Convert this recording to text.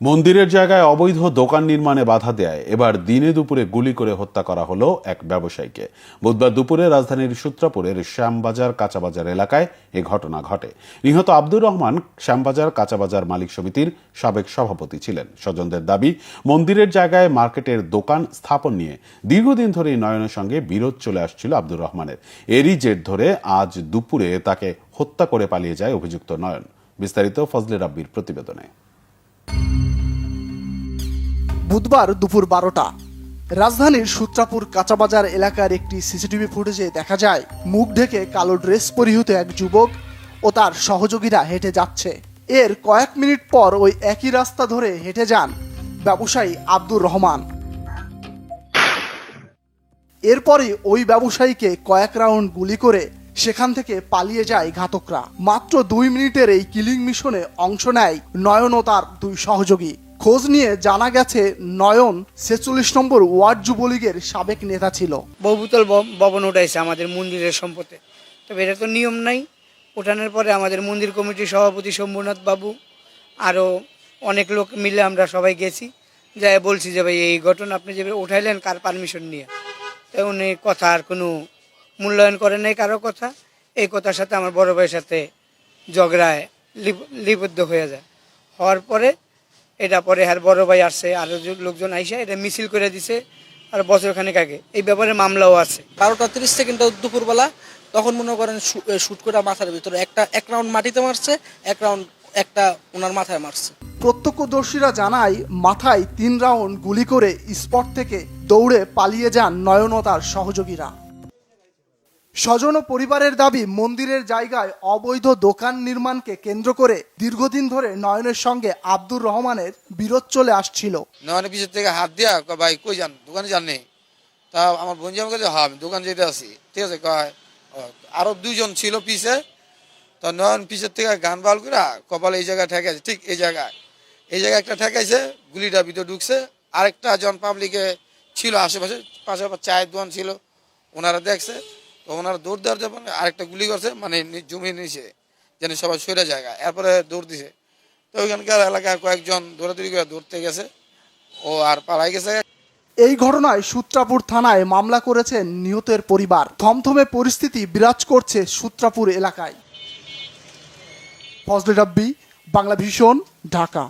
মন্দিরের জায়গায় অবৈধ দোকান নির্মাণে বাধা দেয় এবার দিনে দুপুরে গুলি করে হত্যা করা হলো এক ব্যবসায়ীকে। বুধবার দুপুরে রাজধানীর সূত্রাপুরের শ্যামবাজার কাঁচাবাজার এলাকায় এ ঘটনা ঘটে। নিহত আব্দুর রহমান শ্যামবাজার কাঁচাবাজার মালিক সমিতির সাবেক সভাপতি ছিলেন। স্বজনদের দাবি, মন্দিরের জায়গায় মার্কেটের দোকান স্থাপন নিয়ে দীর্ঘদিন ধরেই নয়নের সঙ্গে বিরোধ চলে আসছিল আব্দুর রহমানের। এরই জের ধরে আজ দুপুরে তাকে হত্যা করে পালিয়ে যায় অভিযুক্ত নয়ন। বিস্তারিত ফজলে রাব্বির প্রতিবেদনে। বুধবার দুপুর 12টা রাজধানীর সূত্রাপুর কাঁচাবাজার এলাকার একটি সিসিটিভি ফুটেজে দেখা যায় মুখ ঢেকে কালো ড্রেস পরিহিত এক যুবক ও তার সহযোগীরা হেঁটে যাচ্ছে। এর কয়েক মিনিট পর ওই একই রাস্তা ধরে হেঁটে যান ব্যবসায়ী আব্দুর রহমান। এরপরই ওই ব্যবসায়ীকে কয়েক রাউন্ড গুলি করে সেখান থেকে পালিয়ে যায় ঘাতকরা। মাত্র 2 মিনিটের এই কিলিং মিশনে অংশ নেয় নয়ন ও তার 2 সহযোগী। খোঁজ নিয়ে জানা গেছে নয়ন 46 নম্বর ওয়ার্ড যুবলীগের সাবেক নেতা ছিল। বহুতল ভবন উঠাইছে আমাদের মন্দিরের সম্পদে, তবে এটা তো নিয়ম নাই। ওঠানোর পরে আমাদের মন্দির কমিটির সভাপতি শম্ভুনাথ বাবু আরও অনেক লোক মিলে আমরা সবাই গেছি, যাই বলছি যে ভাই এই ঘটনা আপনি যে উঠাইলেন কার পারমিশন নিয়ে। তো উনি কথা আর কোনো মূল্যায়ন করে নাই কারো কথা। এই কথার সাথে আমার বড় ভাইয়ের সাথে ঝগড়ায় লিপিবদ্ধ হয়ে যায়। হওয়ার পরে এটা পরে আর বড় ভাই আসছে, আরো লোকজন আইসা এটা মিছিল করে দিছে। আর বছরখানেক আগে এই ব্যাপারে মামলাও আছে। 12টা 30 সেকেন্ড দুপুরবেলা, তখন মনে করেন শুট করে মাথার ভিতরে এক রাউন্ড মাটিতে মারছে, এক রাউন্ড ওনার মাথায় মারছে। প্রত্যক্ষদর্শীরা জানায় মাথায় 3 রাউন্ড গুলি করে স্পট থেকে দৌড়ে পালিয়ে যান নয়ন ও তার সহযোগীরা। স্বজন ও পরিবারের দাবি, মন্দিরের জায়গায় অবৈধ দোকান নির্মাণকে কেন্দ্র করে দীর্ঘদিন ধরে নয়নের সঙ্গে আব্দুর রহমানের বিরোধ চলে আসছিল। নয়নের পিছের থেকে হাত দিয়া ভাই কই যান, দোকানে যাননি? তা আমার বোন আমাকে হ্যাঁ আমি দোকান যেতে আসি, ঠিক আছে। কয় আরো 2 জন ছিল পিছে, তো নয়ন পিছের থেকে গান বাল করে কপালে এই জায়গায় ঠেকাইছে, ঠিক এই জায়গায় একটা ঠেকাইছে, গুলিটা ভিতরে ঢুকছে। আরেকটা জন পাবলিকে ছিল আশেপাশে, পাশাপাশি চায়ের দোকান ছিল, ওনারা দেখছে, তো ওনারা দৌড় দেওয়ার যখন আরেকটা গুলি করছে, মানে জমি নিয়েছে যেন সবাই সরে জায়গা, এরপরে দৌড় দিছে। তো ওইখানকার এলাকায় কয়েকজন দৌড়াদৌড়ি করে দৌড়তে গেছে, ও আর পালাই গেছে। এই ঘটনায় সূত্রাপুর থানায় মামলা করেছেন নিহতের পরিবার। থমথমে পরিস্থিতি বিরাজ করছে সূত্রাপুর এলাকায়। ফজলে রাব্বি, বাংলা ভিশন, ঢাকা।